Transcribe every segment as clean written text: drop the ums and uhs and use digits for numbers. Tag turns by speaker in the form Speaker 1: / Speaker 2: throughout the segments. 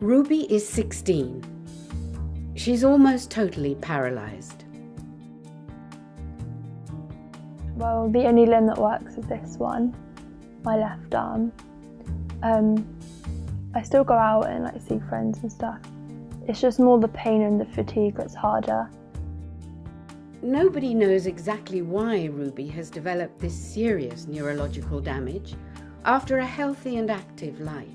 Speaker 1: Ruby is 16. She's almost totally paralyzed.
Speaker 2: Well, the only limb that works is this one, my left arm. I still go out and see friends and stuff. It's just more the pain and the fatigue that's harder.
Speaker 1: Nobody knows exactly why Ruby has developed this serious neurological damage after a healthy and active life.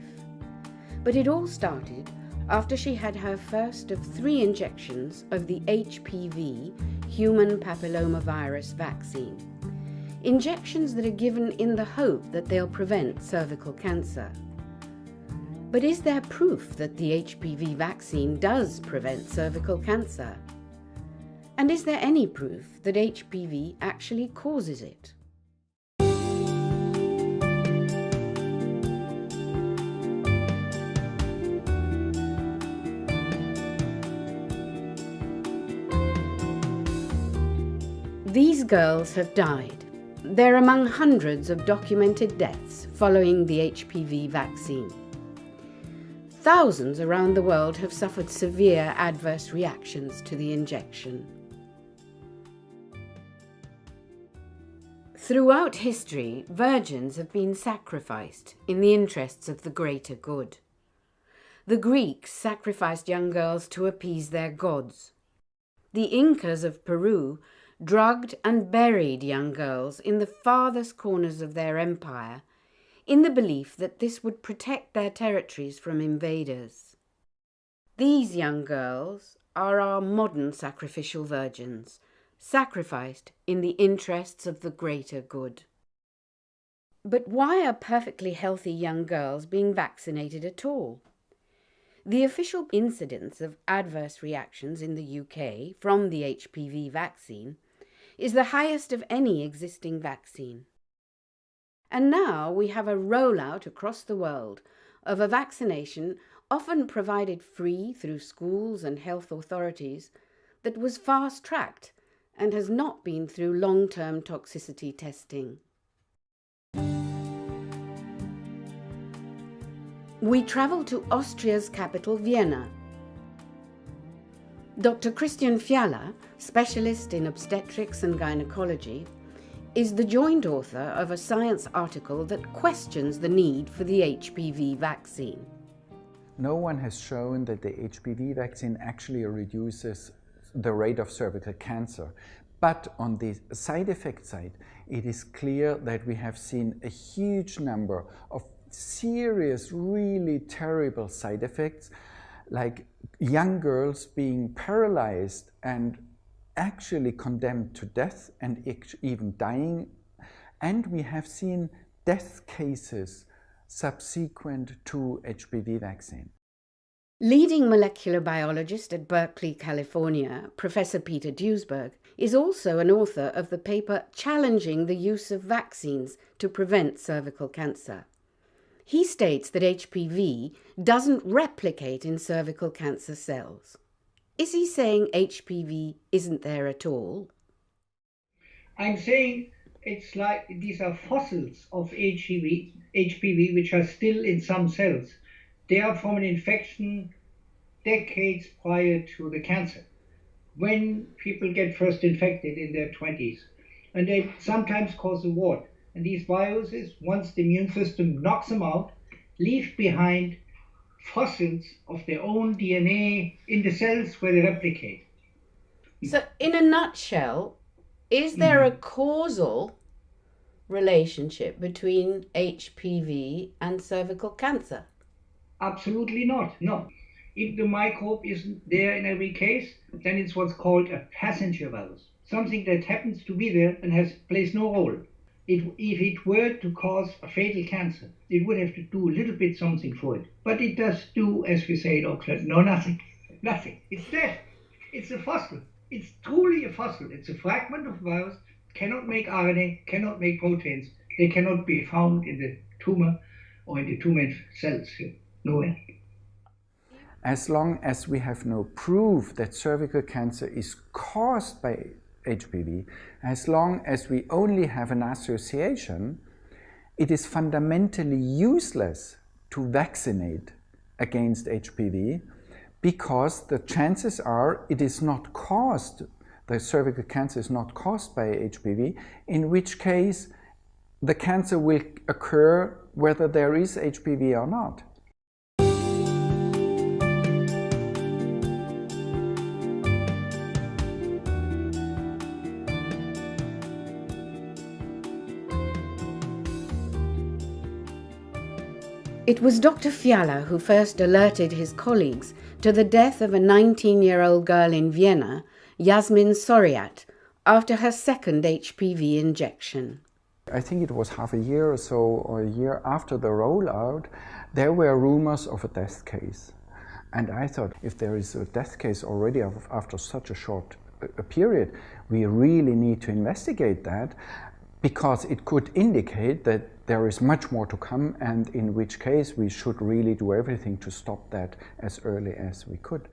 Speaker 1: But it all started after she had her first of 3 injections of the HPV, human papillomavirus vaccine. Injections that are given in the hope that they'll prevent cervical cancer. But is there proof that the HPV vaccine does prevent cervical cancer? And is there any proof that HPV actually causes it? These girls have died. They're among hundreds of documented deaths following the HPV vaccine. Thousands around the world have suffered severe adverse reactions to the injection. Throughout history, virgins have been sacrificed in the interests of the greater good. The Greeks sacrificed young girls to appease their gods. The Incas of Peru drugged and buried young girls in the farthest corners of their empire in the belief that this would protect their territories from invaders. These young girls are our modern sacrificial virgins, sacrificed in the interests of the greater good. But why are perfectly healthy young girls being vaccinated at all? The official incidence of adverse reactions in the UK from the HPV vaccine is the highest of any existing vaccine. And now we have a rollout across the world of a vaccination often provided free through schools and health authorities that was fast-tracked and has not been through long-term toxicity testing. We travel to Austria's capital, Vienna. Dr. Christian Fiala, specialist in obstetrics and gynecology, is the joint author of a science article that questions the need for the HPV vaccine.
Speaker 3: No one has shown that the HPV vaccine actually reduces the rate of cervical cancer. But on the side effect side, it is clear that we have seen a huge number of serious, really terrible side effects, like young girls being paralyzed and actually condemned to death and even dying. And we have seen death cases subsequent to HPV vaccine.
Speaker 1: Leading molecular biologist at Berkeley, California, Professor Peter Duesberg, is also an author of the paper challenging the use of vaccines to prevent cervical cancer. He states that HPV doesn't replicate in cervical cancer cells. Is he saying HPV isn't there at all?
Speaker 4: I'm saying it's like these are fossils of HPV which are still in some cells. They are from an infection decades prior to the cancer, when people get first infected in their 20s. And they sometimes cause a wart. And these viruses, once the immune system knocks them out, leave behind fossils of their own DNA in the cells where they replicate.
Speaker 1: So, in a nutshell, is there a causal relationship between HPV and cervical cancer?
Speaker 4: Absolutely not, no. If the microbe isn't there in every case, then it's what's called a passenger virus, something that happens to be there and plays no role. If it were to cause a fatal cancer, it would have to do a little bit something for it. But it does do, as we say in Oxford, no, nothing. Nothing. It's there. It's a fossil. It's truly a fossil. It's a fragment of virus, cannot make RNA, cannot make proteins. They cannot be found in the tumor or in the tumor cells. Nowhere.
Speaker 3: As long as we have no proof that cervical cancer is caused by HPV, as long as we only have an association, it is fundamentally useless to vaccinate against HPV because the chances are it is not caused, the cervical cancer is not caused by HPV, in which case the cancer will occur whether there is HPV or not.
Speaker 1: It was Dr. Fiala who first alerted his colleagues to the death of a 19-year-old girl in Vienna, Yasmin Soriat, after her second HPV injection.
Speaker 3: I think it was half a year or so, or a year after the rollout, there were rumors of a death case. And I thought, if there is a death case already after such a short period, we really need to investigate that, because it could indicate that there is much more to come, and in which case we should really do everything to stop that as early as we could.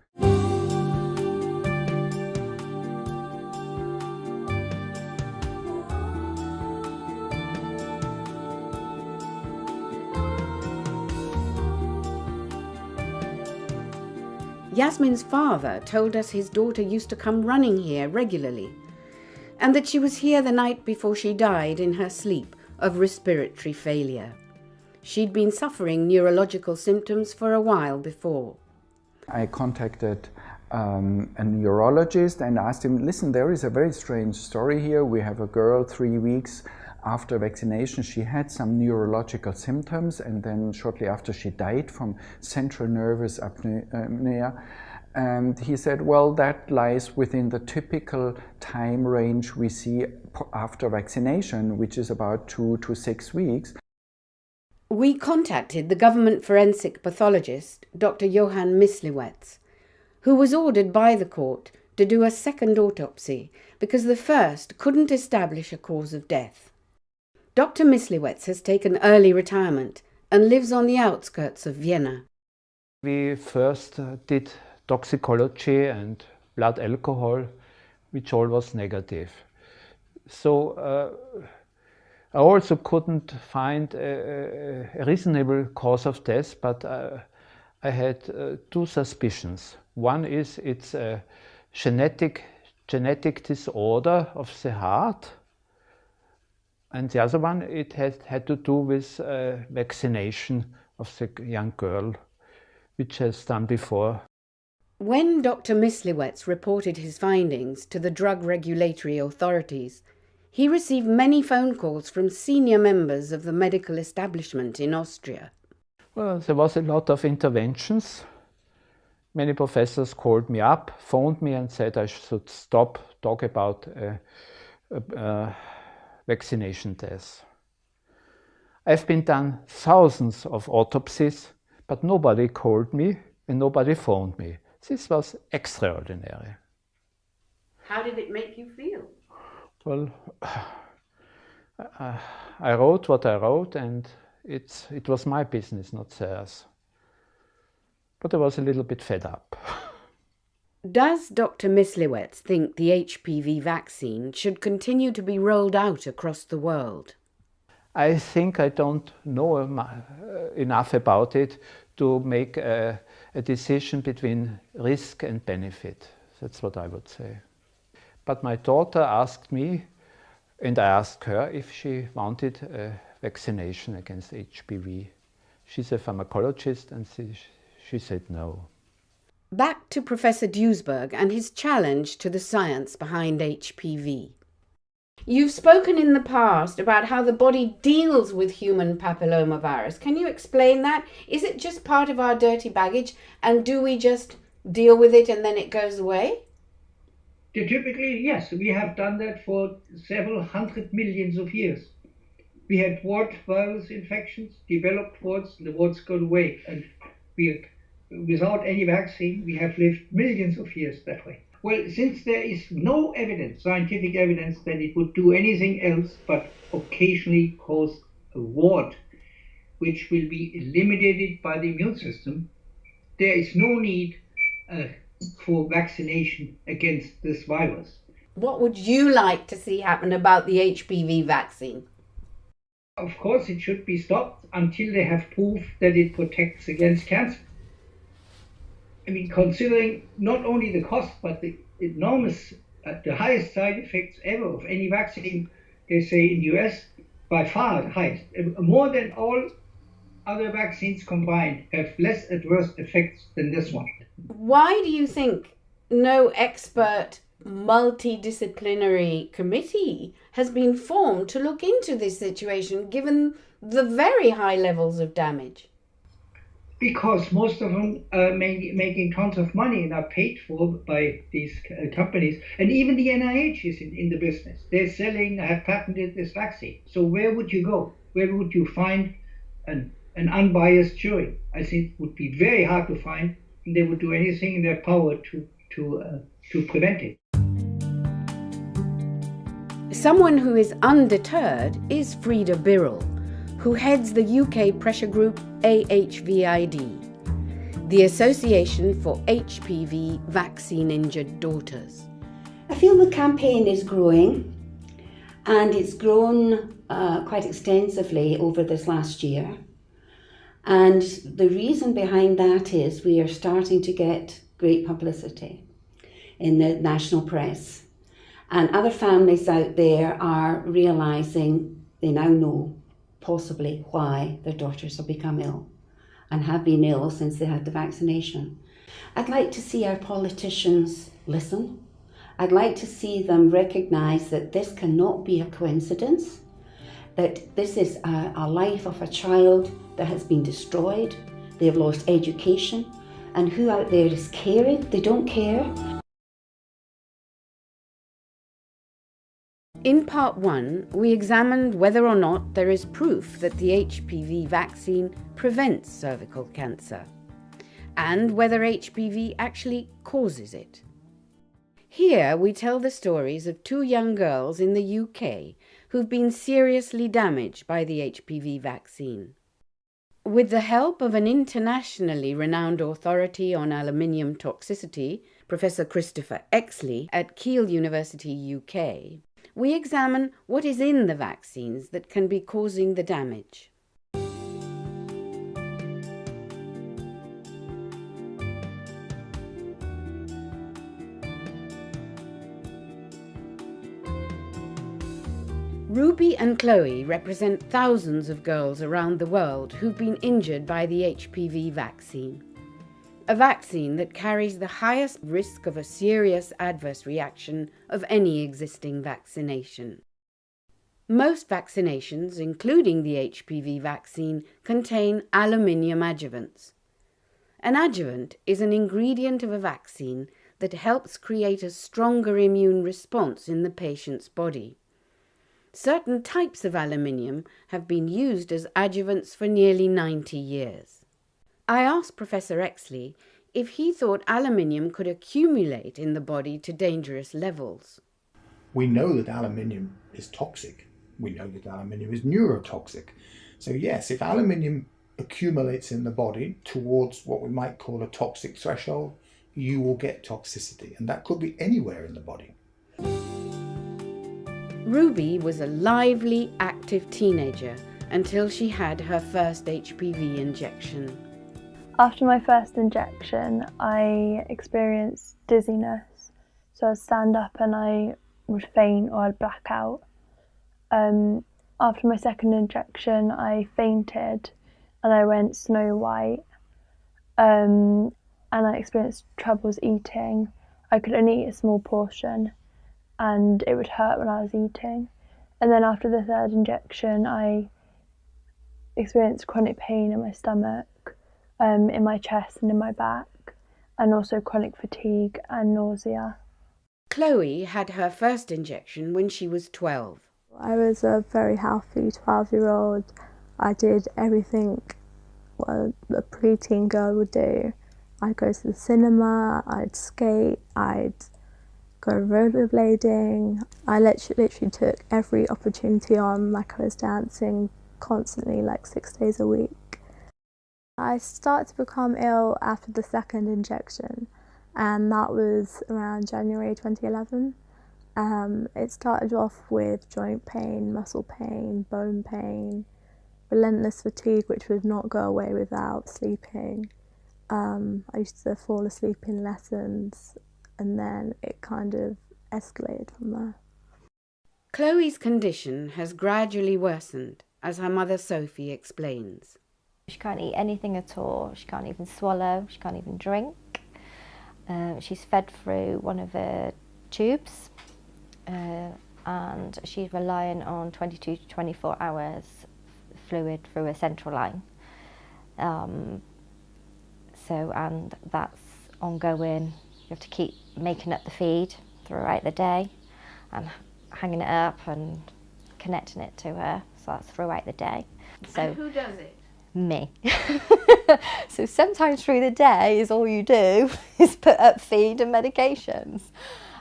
Speaker 1: Yasmin's father told us his daughter used to come running here regularly, and that she was here the night before she died in her sleep of respiratory failure. She'd been suffering neurological symptoms for a while before.
Speaker 3: I contacted a neurologist and asked him, listen, there is a very strange story here. We have a girl 3 weeks after vaccination, she had some neurological symptoms, and then shortly after she died from central nervous apnea. And he said, well, that lies within the typical time range we see after vaccination, which is about 2 to 6 weeks.
Speaker 1: We contacted the government forensic pathologist, Dr. Johann Misliwetz, who was ordered by the court to do a second autopsy because the first couldn't establish a cause of death. Dr. Misliwetz has taken early retirement and lives on the outskirts of Vienna.
Speaker 5: We first did toxicology and blood alcohol, which all was negative. So I also couldn't find a reasonable cause of death, but I had two suspicions. One is it's a genetic disorder of the heart, and the other one, it had to do with vaccination of the young girl, which has done before.
Speaker 1: When Dr. Misliwetz reported his findings to the drug regulatory authorities, he received many phone calls from senior members of the medical establishment in Austria.
Speaker 5: Well, there was a lot of interventions. Many professors called me up, phoned me and said I should stop talk about vaccination deaths. I've been done thousands of autopsies, but nobody called me and nobody phoned me. This was extraordinary.
Speaker 1: How did it make you feel?
Speaker 5: Well, I wrote what I wrote, and it was my business, not theirs. But I was a little bit fed up.
Speaker 1: Does Dr. Misliwetz think the HPV vaccine should continue to be rolled out across the world?
Speaker 5: I think I don't know enough about it to make a decision between risk and benefit. That's what I would say. But my daughter asked me, and I asked her if she wanted a vaccination against HPV. She's a pharmacologist, and she said no.
Speaker 1: Back to Professor Duisberg and his challenge to the science behind HPV. You've spoken in the past about how the body deals with human papillomavirus. Can you explain that? Is it just part of our dirty baggage, and do we just deal with it and then it goes away?
Speaker 4: Typically, yes, we have done that for several hundred millions of years. We had wart virus infections, developed warts, the warts go away, and without any vaccine, we have lived millions of years that way. Well, since there is no evidence, scientific evidence, that it would do anything else but occasionally cause a wart, which will be eliminated by the immune system, there is no need for vaccination against this virus.
Speaker 1: What would you like to see happen about the HPV vaccine?
Speaker 4: Of course, it should be stopped until they have proof that it protects against cancer. I mean, considering not only the cost, but the enormous, the highest side effects ever of any vaccine, they say in the US, by far the highest, more than all other vaccines combined have less adverse effects than this one.
Speaker 1: Why do you think no expert multidisciplinary committee has been formed to look into this situation given the very high levels of damage?
Speaker 4: Because most of them are making tons of money and are paid for by these companies. And even the NIH is in the business. They're selling, have patented this vaccine. So where would you go? Where would you find an unbiased jury? I think it would be very hard to find, and they would do anything in their power to prevent it.
Speaker 1: Someone who is undeterred is Frida Birrell, who heads the UK pressure group AHVID, the Association for HPV Vaccine-Injured Daughters.
Speaker 6: I feel the campaign is growing, and it's grown quite extensively over this last year. And the reason behind that is we are starting to get great publicity in the national press. And other families out there are realising, they now know possibly why their daughters have become ill and have been ill since they had the vaccination. I'd like to see our politicians listen. I'd like to see them recognise that this cannot be a coincidence, that this is a life of a child that has been destroyed. They have lost education, and who out there is caring? They don't care.
Speaker 1: In part 1, we examined whether or not there is proof that the HPV vaccine prevents cervical cancer, and whether HPV actually causes it. Here we tell the stories of 2 young girls in the UK who've been seriously damaged by the HPV vaccine. With the help of an internationally renowned authority on aluminium toxicity, Professor Christopher Exley at Keele University, UK, we examine what is in the vaccines that can be causing the damage. Ruby and Chloe represent thousands of girls around the world who've been injured by the HPV vaccine. A vaccine that carries the highest risk of a serious adverse reaction of any existing vaccination. Most vaccinations, including the HPV vaccine, contain aluminium adjuvants. An adjuvant is an ingredient of a vaccine that helps create a stronger immune response in the patient's body. Certain types of aluminium have been used as adjuvants for nearly 90 years. I asked Professor Exley if he thought aluminium could accumulate in the body to dangerous levels.
Speaker 7: We know that aluminium is toxic. We know that aluminium is neurotoxic. So yes, if aluminium accumulates in the body towards what we might call a toxic threshold, you will get toxicity, and that could be anywhere in the body.
Speaker 1: Ruby was a lively, active teenager until she had her first HPV injection.
Speaker 2: After my first injection, I experienced dizziness. So I'd stand up and I would faint or I'd black out. After my second injection, I fainted and I went snow white. And I experienced troubles eating. I could only eat a small portion and it would hurt when I was eating. And then after the third injection, I experienced chronic pain in my stomach, in my chest and in my back, and also chronic fatigue and nausea.
Speaker 1: Chloe had her first injection when she was 12.
Speaker 8: I was a very healthy 12-year-old. I did everything what a preteen girl would do. I'd go to the cinema, I'd skate, I'd go rollerblading. I literally took every opportunity on, like I was dancing constantly, like 6 days a week. I started to become ill after the second injection, and that was around January 2011. It started off with joint pain, muscle pain, bone pain, relentless fatigue which would not go away without sleeping, I used to fall asleep in lessons, and then it kind of escalated from there.
Speaker 1: Chloe's condition has gradually worsened, as her mother Sophie explains.
Speaker 9: She can't eat anything at all. She can't even swallow. She can't even drink. She's fed through one of her tubes, and she's relying on 22 to 24 hours fluid through a central line. And that's ongoing. You have to keep making up the feed throughout the day and hanging it up and connecting it to her. So that's throughout the day. So
Speaker 1: And who does it?
Speaker 9: me. So sometimes through the day is all you do is put up feed and medications.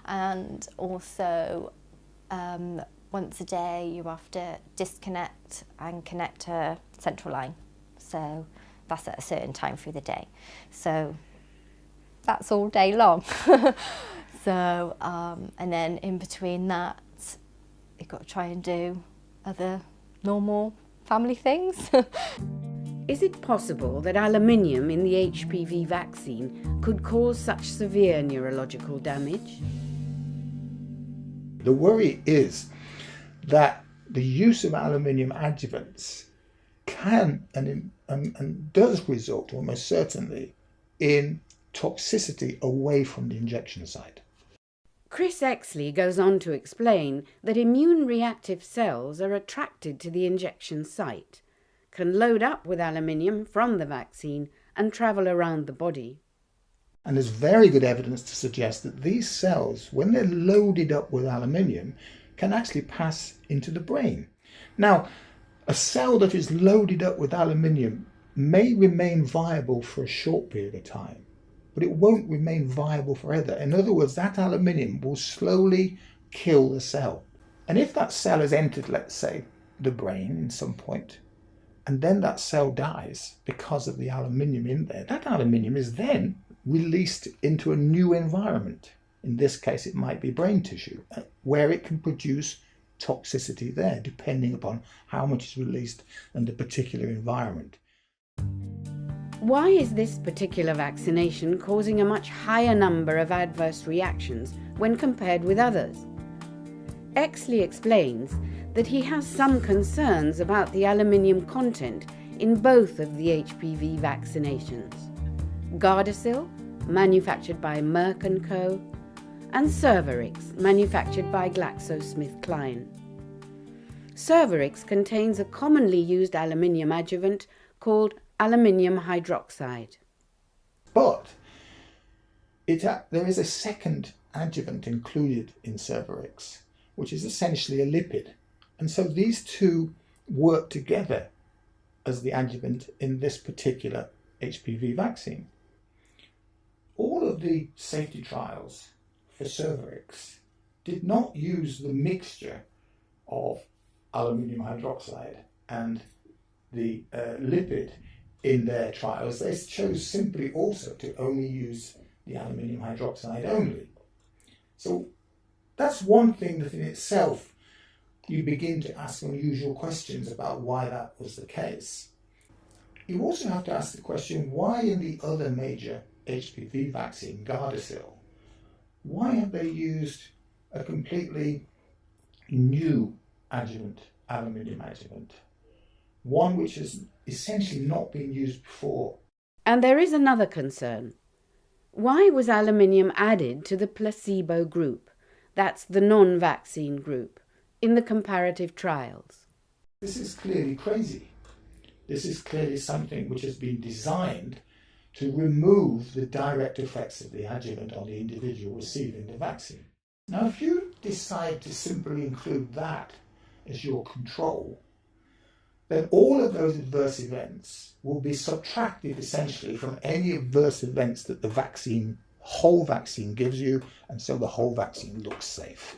Speaker 9: And also once a day you have to disconnect and connect her central line. So that's at a certain time through the day. So that's all day long. So and then in between that you've got to try and do other normal family things.
Speaker 1: Is it possible that aluminium in the HPV vaccine could cause such severe neurological damage?
Speaker 7: The worry is that the use of aluminium adjuvants can and does result almost certainly in toxicity away from the injection site.
Speaker 1: Chris Exley goes on to explain that immune-reactive cells are attracted to the injection site, can load up with aluminium from the vaccine and travel around the body.
Speaker 7: And there's very good evidence to suggest that these cells, when they're loaded up with aluminium, can actually pass into the brain. Now, a cell that is loaded up with aluminium may remain viable for a short period of time, but it won't remain viable forever. In other words, that aluminium will slowly kill the cell. And if that cell has entered, let's say, the brain in some point, and then that cell dies because of the aluminium in there, that aluminium is then released into a new environment. In this case, it might be brain tissue, where it can produce toxicity there, depending upon how much is released and the particular environment.
Speaker 1: Why is this particular vaccination causing a much higher number of adverse reactions when compared with others? Exley explains that he has some concerns about the aluminium content in both of the HPV vaccinations. Gardasil, manufactured by Merck & Co., and Cervarix, manufactured by GlaxoSmithKline. Cervarix contains a commonly used aluminium adjuvant called aluminium hydroxide.
Speaker 7: But there is a second adjuvant included in Cervarix, which is essentially a lipid. And so these two work together as the adjuvant in this particular HPV vaccine. All of the safety trials for Cervarix did not use the mixture of aluminium hydroxide and the lipid in their trials. They chose simply also to only use the aluminium hydroxide only. So that's one thing that in itself you begin to ask unusual questions about why that was the case. You also have to ask the question, why in the other major HPV vaccine, Gardasil, why have they used a completely new adjuvant, aluminium adjuvant, one which has essentially not been used before?
Speaker 1: And there is another concern. Why was aluminium added to the placebo group, that's the non-vaccine group, in the comparative trials?
Speaker 7: This is clearly crazy. This is clearly something which has been designed to remove the direct effects of the adjuvant on the individual receiving the vaccine. Now, if you decide to simply include that as your control, then all of those adverse events will be subtracted essentially from any adverse events that the whole vaccine gives you, and so the whole vaccine looks safe.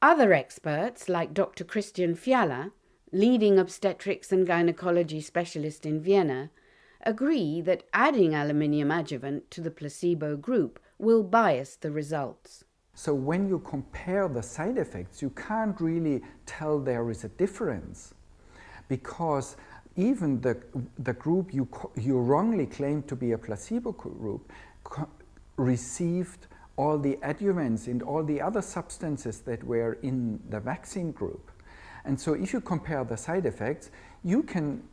Speaker 1: Other experts, like Dr. Christian Fiala, leading obstetrics and gynecology specialist in Vienna, agree that adding aluminium adjuvant to the placebo group will bias the results.
Speaker 3: So when you compare the side effects, you can't really tell there is a difference, because even the group you wrongly claimed to be a placebo group received all the adjuvants and all the other substances that were in the vaccine group. And so if you compare the side effects, you can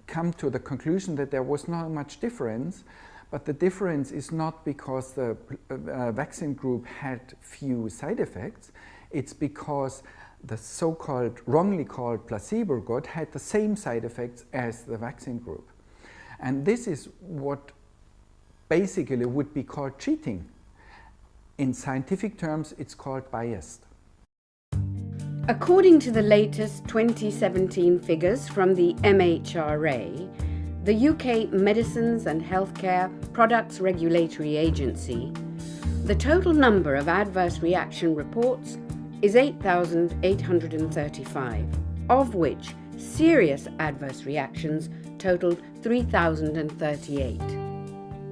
Speaker 3: come to the conclusion that there was not much difference, but the difference is not because the vaccine group had few side effects, it's because the so-called, wrongly called placebo group had the same side effects as the vaccine group. And this is what basically would be called cheating. In scientific terms, it's called biased.
Speaker 1: According to the latest 2017 figures from the MHRA, the UK Medicines and Healthcare Products Regulatory Agency, the total number of adverse reaction reports is 8,835, of which serious adverse reactions totaled 3,038.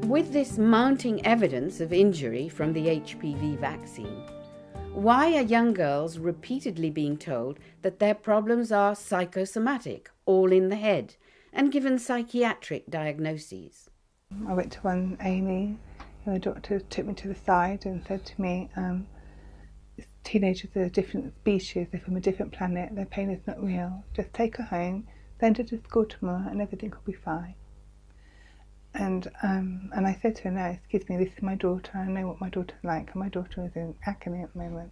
Speaker 1: With this mounting evidence of injury from the HPV vaccine, why are young girls repeatedly being told that their problems are psychosomatic, all in the head, and given psychiatric diagnoses?
Speaker 10: I went to one A&E and the doctor took me to the side and said to me, teenagers are a different species, they're from a different planet, their pain is not real. Just take her home, send her to school tomorrow and everything will be fine. And I said to her, no, excuse me, this is my daughter, I know what my daughter's like, and my daughter is in agony at the moment.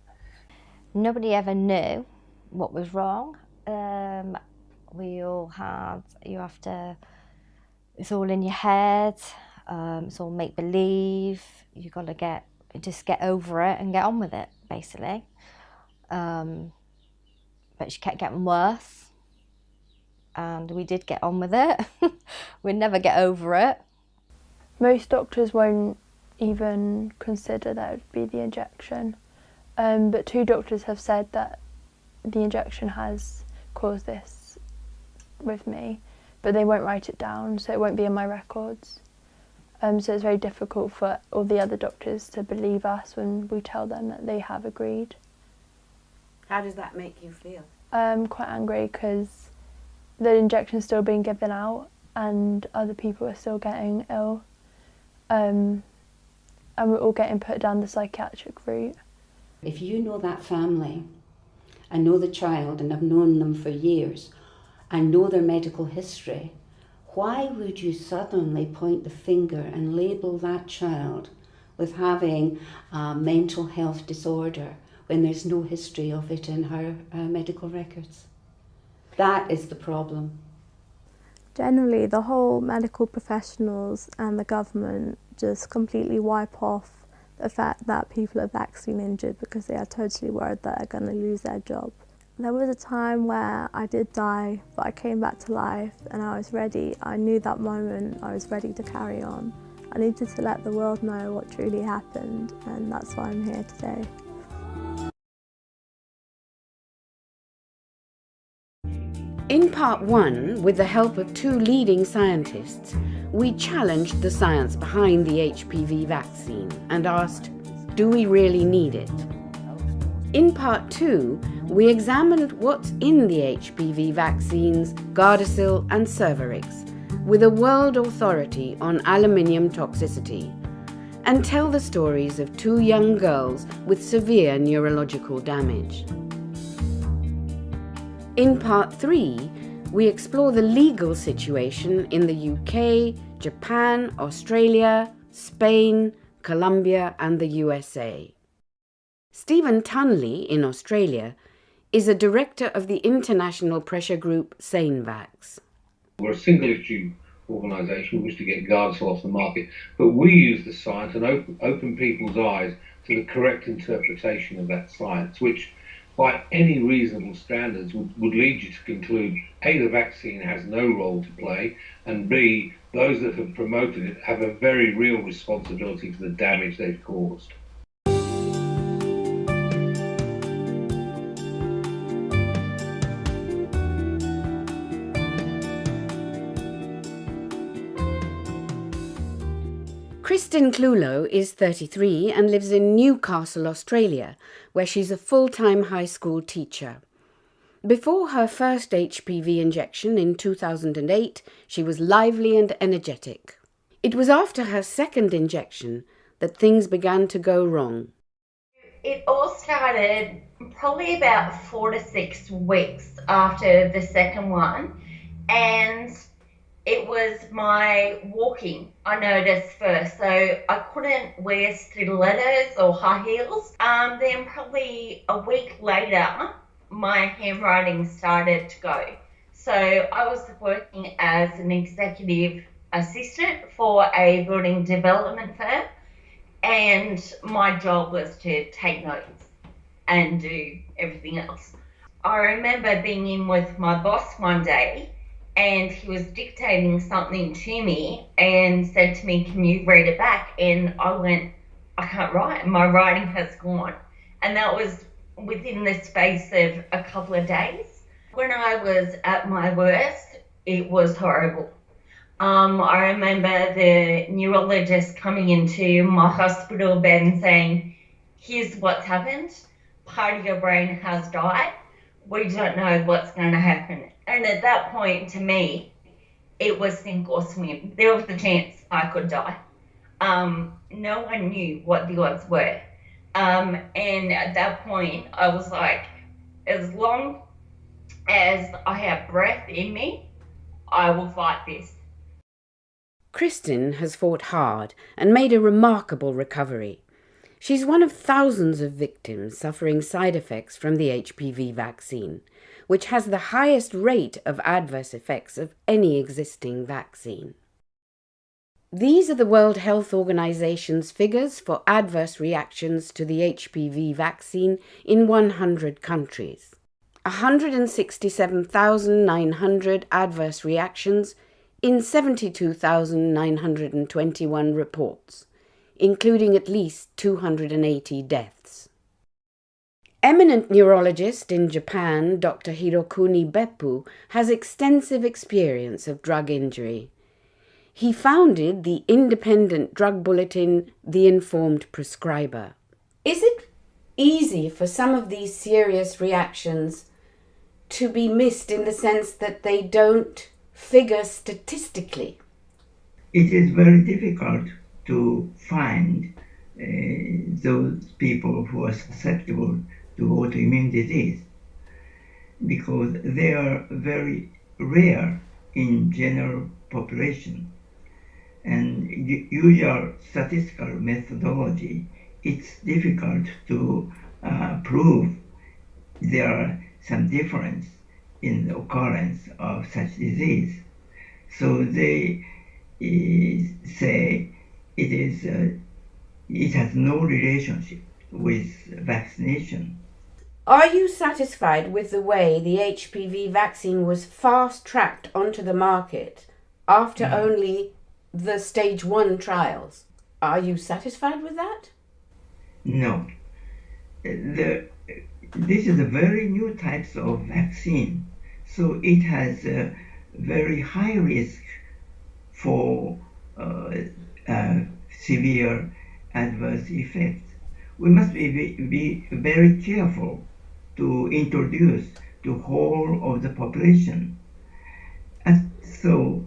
Speaker 9: Nobody ever knew what was wrong. We all had, it's all in your head, it's all make-believe, you've got to just get over it and get on with it, basically. But she kept getting worse, and we did get on with it. We'd never get over it.
Speaker 2: Most doctors won't even consider that it would be the injection, but 2 doctors have said that the injection has caused this with me, but they won't write it down, so it won't be in my records. So it's very difficult for all the other doctors to believe us when we tell them that they have agreed.
Speaker 1: How does that make you feel?
Speaker 2: Quite angry because the injection's still being given out and other people are still getting ill. And we're all getting put down the psychiatric route.
Speaker 6: If you know that family, and know the child and have known them for years, and know their medical history, why would you suddenly point the finger and label that child with having a mental health disorder when there's no history of it in her medical records? That is the problem.
Speaker 8: Generally, the whole medical professionals and the government just completely wipe off the fact that people are vaccine injured because they are totally worried that they're going to lose their job. There was a time where I did die, but I came back to life and I was ready. I knew that moment I was ready to carry on. I needed to let the world know what truly happened, and that's why I'm here today.
Speaker 1: In part 1, with the help of 2 leading scientists, we challenged the science behind the HPV vaccine and asked, do we really need it? In part 2, we examined what's in the HPV vaccines Gardasil and Cervarix, with a world authority on aluminium toxicity, and tell the stories of 2 young girls with severe neurological damage. In part 3, we explore the legal situation in the UK, Japan, Australia, Spain, Colombia and the USA. Stephen Tunley in Australia is a director of the international pressure group SaneVax.
Speaker 11: We're a single issue organisation. We wish to get Gardasil off the market, but we use the science and open people's eyes to the correct interpretation of that science, which by any reasonable standards would lead you to conclude A, the vaccine has no role to play, and B, those that have promoted it have a very real responsibility for the damage they've caused.
Speaker 1: Kristin Clulo is 33 and lives in Newcastle, Australia, where she's a full-time high school teacher. Before her first HPV injection in 2008, she was lively and energetic. It was after her second injection that things began to go wrong.
Speaker 12: It all started probably about 4 to 6 weeks after the second one, and it was my walking I noticed first. So I couldn't wear stilettos or high heels. Then probably a week later, my handwriting started to go. So I was working as an executive assistant for a building development firm, and my job was to take notes and do everything else. I remember being in with my boss one day, and he was dictating something to me and said to me, "Can you read it back?" And I went, "I can't write, my writing has gone." And that was within the space of a couple of days. When I was at my worst, it was horrible. I remember the neurologist coming into my hospital bed and saying, "Here's what's happened. Part of your brain has died. We don't know what's going to happen." And at that point, to me, it was sink or swim. There was a chance I could die. No one knew what the odds were. And at that point, I was like, as long as I have breath in me, I will fight this.
Speaker 1: Kristin has fought hard and made a remarkable recovery. She's one of thousands of victims suffering side effects from the HPV vaccine, which has the highest rate of adverse effects of any existing vaccine. These are the World Health Organization's figures for adverse reactions to the HPV vaccine in 100 countries. 167,900 adverse reactions in 72,921 reports, including at least 280 deaths. Eminent neurologist in Japan, Dr. Hirokuni Beppu, has extensive experience of drug injury. He founded the independent drug bulletin, The Informed Prescriber. Is it easy for some of these serious reactions to be missed in the sense that they don't figure statistically?
Speaker 13: It is very difficult to find those people who are susceptible to autoimmune disease because they are very rare in general population. And usual statistical methodology, it's difficult to prove there are some difference in the occurrence of such disease. So they say it has no relationship with vaccination.
Speaker 1: Are you satisfied with the way the HPV vaccine was fast-tracked onto the market after only the stage 1 trials? Are you satisfied with that?
Speaker 13: No. This is a very new types of vaccine, so it has a very high risk for severe adverse effects. We must be very careful to introduce to whole of the population. And so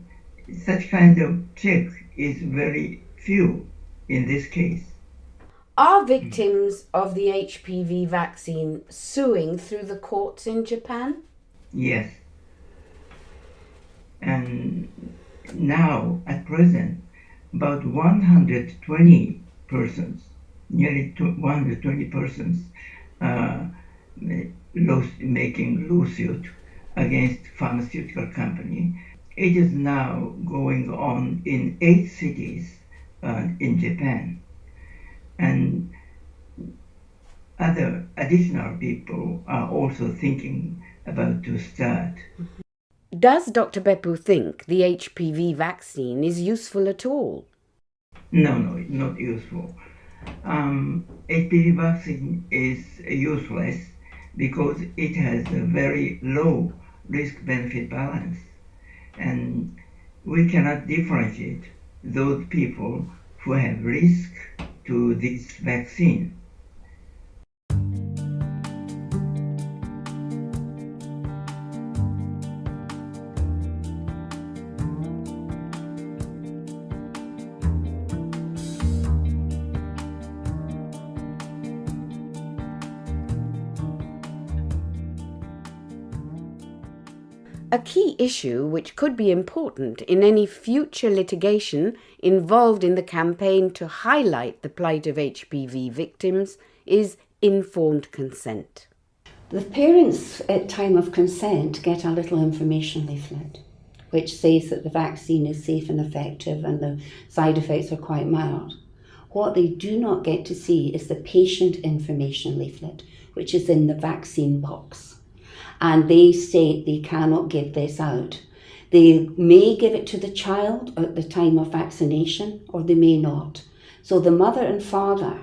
Speaker 13: such kind of check is very few in this case.
Speaker 1: Are victims of the HPV vaccine suing through the courts in Japan?
Speaker 13: Yes. And now, at present, about 120 persons, nearly 120 persons, making lawsuit against pharmaceutical company. It is now going on in 8 cities in Japan. And other additional people are also thinking about to start.
Speaker 1: Does Dr. Beppu think the HPV vaccine is useful at all?
Speaker 13: No, not useful. HPV vaccine is useless because it has a very low risk-benefit balance. And we cannot differentiate those people who have risk to this vaccine.
Speaker 1: A key issue which could be important in any future litigation involved in the campaign to highlight the plight of HPV victims is informed consent.
Speaker 6: The parents at time of consent get a little information leaflet which says that the vaccine is safe and effective and the side effects are quite mild. What they do not get to see is the patient information leaflet, which is in the vaccine box. And they state they cannot give this out. They may give it to the child at the time of vaccination, or they may not. So the mother and father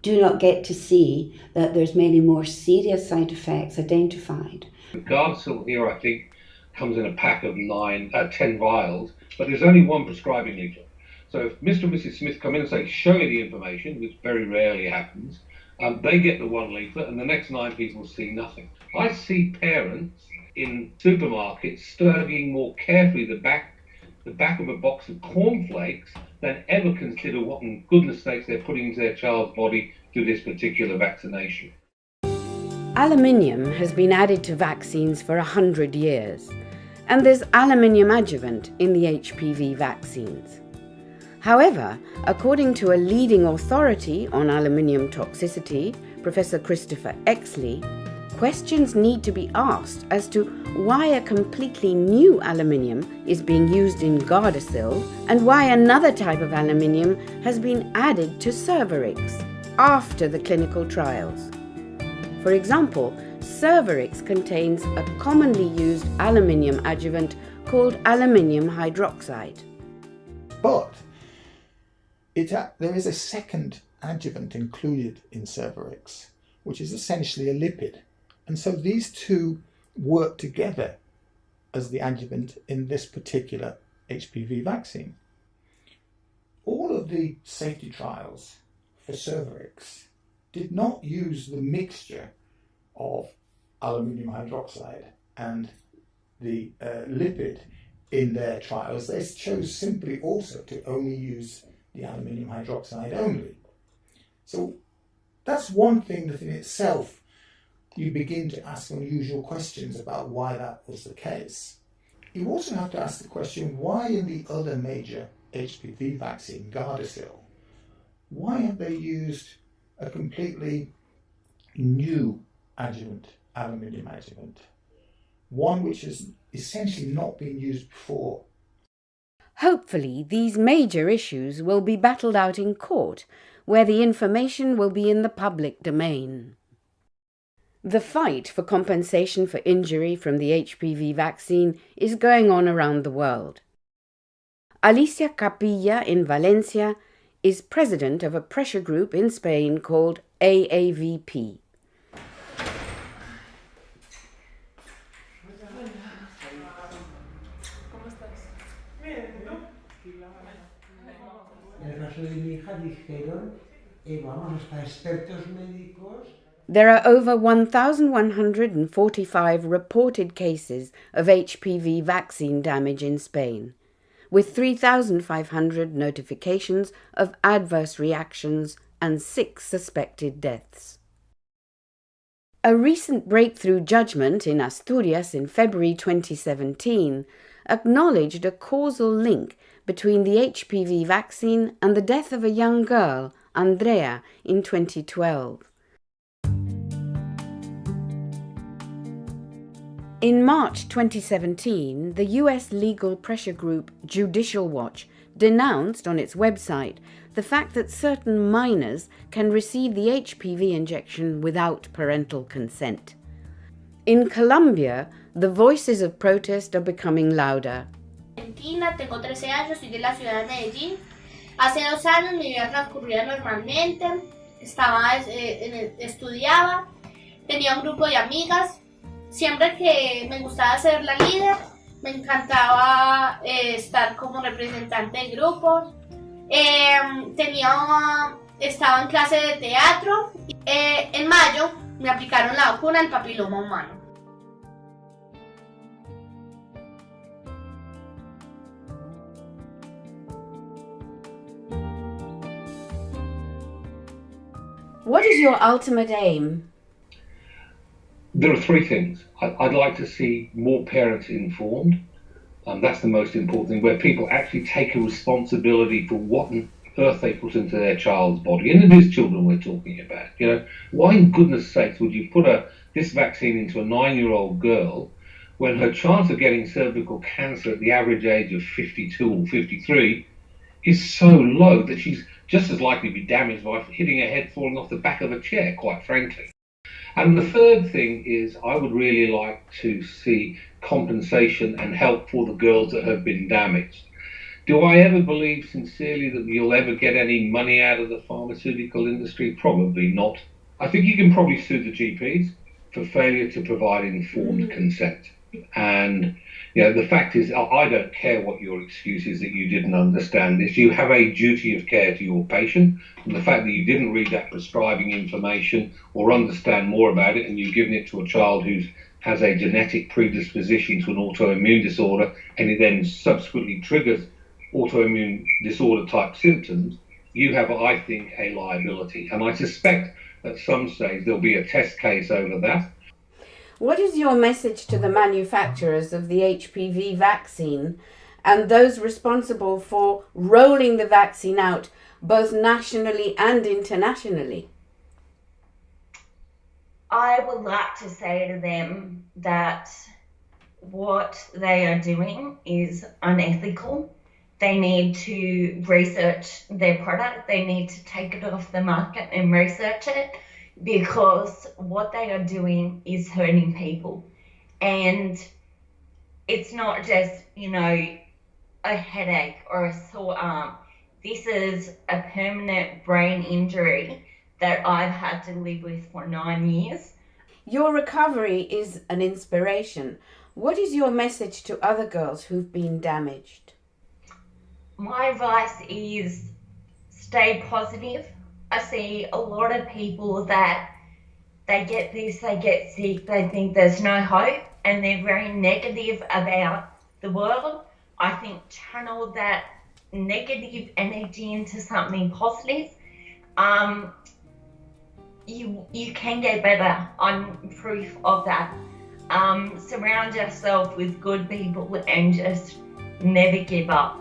Speaker 6: do not get to see that there's many more serious side effects identified.
Speaker 11: The Gardasil here, I think, comes in a pack of 10 vials, but there's only one prescribing leaflet. So if Mr. and Mrs. Smith come in and say, show me the information, which very rarely happens, they get the one leaflet and the next 9 people see nothing. I see parents in supermarkets studying more carefully the back of a box of cornflakes than ever consider what in goodness sakes they're putting into their child's body through this particular vaccination.
Speaker 1: Aluminium has been added to vaccines for 100 years, and there's aluminium adjuvant in the HPV vaccines. However, according to a leading authority on aluminium toxicity, Professor Christopher Exley, questions need to be asked as to why a completely new aluminium is being used in Gardasil and why another type of aluminium has been added to Cervarix after the clinical trials. For example, Cervarix contains a commonly used aluminium adjuvant called aluminium hydroxide.
Speaker 7: But there is a second adjuvant included in Cervarix, which is essentially a lipid. And so these two work together as the adjuvant in this particular HPV vaccine. All of the safety trials for Cervarix did not use the mixture of aluminium hydroxide and the lipid in their trials. They chose simply also to only use the aluminium hydroxide only. So that's one thing that in itself you begin to ask unusual questions about why that was the case. You also have to ask the question, why in the other major HPV vaccine, Gardasil, why have they used a completely new adjuvant, aluminium adjuvant, one which has essentially not been used before?
Speaker 1: Hopefully, these major issues will be battled out in court, where the information will be in the public domain. The fight for compensation for injury from the HPV vaccine is going on around the world. Alicia Capilla in Valencia is president of a pressure group in Spain called AAVP. There are over 1,145 reported cases of HPV vaccine damage in Spain, with 3,500 notifications of adverse reactions and 6 suspected deaths. A recent breakthrough judgment in Asturias in February 2017 acknowledged a causal link between the HPV vaccine and the death of a young girl, Andrea, in 2012. In March 2017, the US legal pressure group Judicial Watch denounced on its website the fact that certain minors can receive the HPV injection without parental consent. In Colombia, the voices of protest are becoming louder.
Speaker 14: Argentina, tengo 13 años, soy de la ciudad de Medellín. Hace 2 años mi vida transcurría normalmente, estudiaba, tenía un grupo de amigas. Siempre que me gustaba ser la líder, me encantaba estar como representante de grupos. Estaba en clase de teatro. En mayo me aplicaron la vacuna del papiloma humano.
Speaker 1: What is your ultimate aim?
Speaker 11: There are three things. I'd like to see more parents informed. That's the most important thing, where people actually take a responsibility for what on earth they put into their child's body. And it is children we're talking about. You know, why in goodness sakes would you put this vaccine into a 9-year-old girl when her chance of getting cervical cancer at the average age of 52 or 53 is so low that she's just as likely to be damaged by hitting her head falling off the back of a chair, quite frankly. And the third thing is I would really like to see compensation and help for the girls that have been damaged. Do I ever believe sincerely that you'll ever get any money out of the pharmaceutical industry? Probably not. I think you can probably sue the GPs for failure to provide informed consent. And you know, the fact is, I don't care what your excuse is that you didn't understand this. You have a duty of care to your patient, and the fact that you didn't read that prescribing information or understand more about it, and you've given it to a child who has a genetic predisposition to an autoimmune disorder, and it then subsequently triggers autoimmune disorder type symptoms, you have, I think, a liability. And I suspect at some stage there'll be a test case over that.
Speaker 1: What is your message to the manufacturers of the HPV vaccine and those responsible for rolling the vaccine out both nationally and internationally?
Speaker 12: I would like to say to them that what they are doing is unethical. They need to research their product. They need to take it off the market and research it, because what they are doing is hurting people. And it's not just, you know, a headache or a sore arm. This is a permanent brain injury that I've had to live with for 9 years.
Speaker 1: Your recovery is an inspiration. What is your message to other girls who've been damaged?
Speaker 12: My advice is stay positive. I see a lot of people that they get this, they get sick, they think there's no hope, and they're very negative about the world. I think channel that negative energy into something positive. You can get better. I'm proof of that. Surround yourself with good people and just never give up.